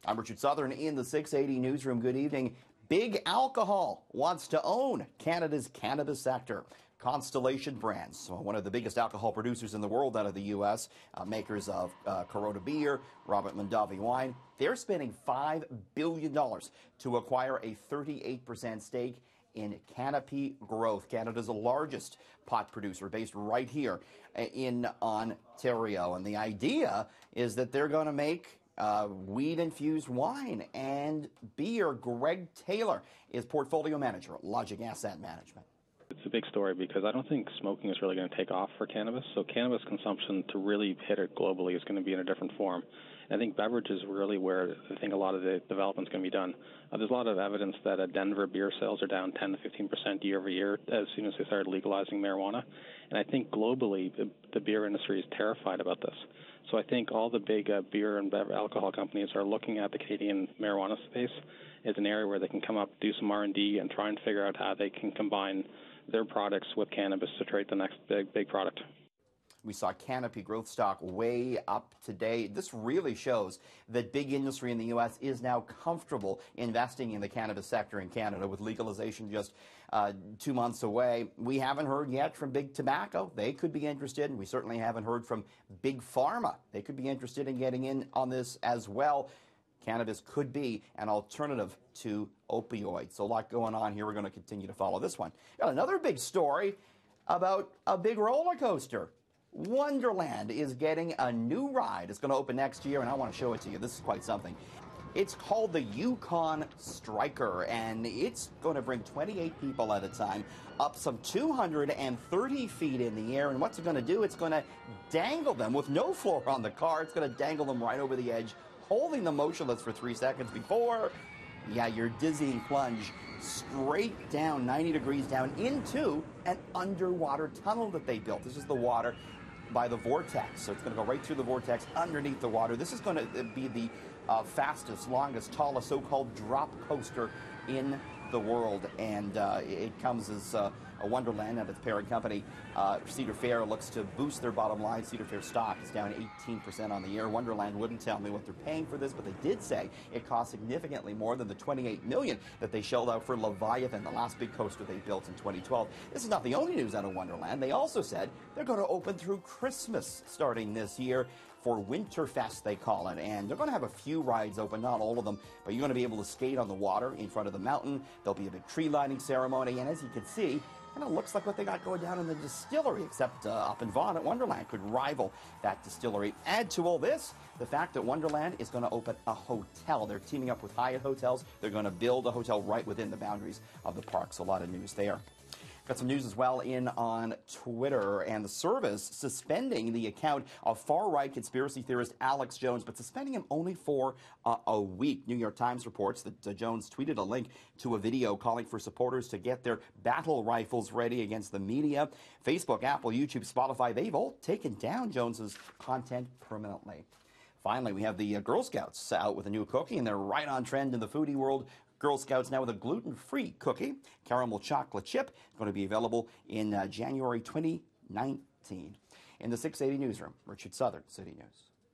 I'm Richard Southern in the 680 newsroom. Good evening. Big Alcohol wants to own Canada's cannabis sector. Constellation Brands, one of the biggest alcohol producers in the world out of the U.S., makers of Corona beer, Robert Mondavi wine, they're spending $5 billion to acquire a 38% stake in Canopy Growth, Canada's largest pot producer, based right here in Ontario. And the idea is that they're going to make weed-infused wine and beer. Greg Taylor is portfolio manager at Logic Asset Management. It's a big story because I don't think smoking is really going to take off for cannabis. So cannabis consumption to really hit it globally is going to be in a different form. And I think beverage is really where I think a lot of the development is going to be done. There's a lot of evidence that Denver beer sales are down 10 to 15% year over year as soon as they started legalizing marijuana. And I think globally the beer industry is terrified about this. So I think all the big beer and alcohol companies are looking at the Canadian marijuana space as an area where they can come up, do some R&D, and try and figure out how they can combine their products with cannabis to create the next big product. We saw Canopy Growth stock way up today. This really shows that big industry in the U.S. is now comfortable investing in the cannabis sector in Canada with legalization just 2 months away. We haven't heard yet from Big Tobacco. They could be interested, and we certainly haven't heard from Big Pharma. They could be interested in getting in on this as well. Cannabis could be an alternative to opioids. So a lot going on here. We're going to continue to follow this one. Got another big story about a big roller coaster. Wonderland is getting a new ride. It's going to open next year, and I want to show it to you. This is quite something. It's called the Yukon Striker, and it's going to bring 28 people at a time up some 230 feet in the air. And what's it going to do? It's going to dangle them with no floor on the car. It's going to dangle them right over the edge, holding them motionless for 3 seconds before, your dizzying plunge straight down, 90 degrees down, into an underwater tunnel that they built. This is the water by the vortex, so it's going to go right through the vortex underneath the water. This is going to be the fastest, longest, tallest so-called drop coaster in the world, and it comes as a Wonderland and its parent company. Cedar Fair looks to boost their bottom line. Cedar Fair stock is down 18% on the year. Wonderland wouldn't tell me what they're paying for this, but they did say it cost significantly more than the $28 million that they shelled out for Leviathan, the last big coaster they built in 2012. This is not the only news out of Wonderland. They also said they're going to open through Christmas starting this year for Winterfest, they call it. And they're going to have a few rides open, not all of them, but you're going to be able to skate on the water in front of the mountain. There'll be a big tree lighting ceremony, and as you can see, kind of looks like what they got going down in the distillery, except up in Vaughan at Wonderland could rival that distillery. Add to all this the fact that Wonderland is going to open a hotel. They're teaming up with Hyatt Hotels. They're going to build a hotel right within the boundaries of the parks. A lot of news there. Got some news as well in on Twitter, and the service suspending the account of far-right conspiracy theorist Alex Jones, but suspending him only for a week. New York Times reports that Jones tweeted a link to a video calling for supporters to get their battle rifles ready against the media. Facebook, Apple, YouTube, Spotify, they've all taken down Jones's content permanently. Finally, we have the Girl Scouts out with a new cookie, and they're right on trend in the foodie world. Girl Scouts now with a gluten-free cookie, caramel chocolate chip, going to be available in January 2019. In the 680 newsroom, Richard Southern, City News.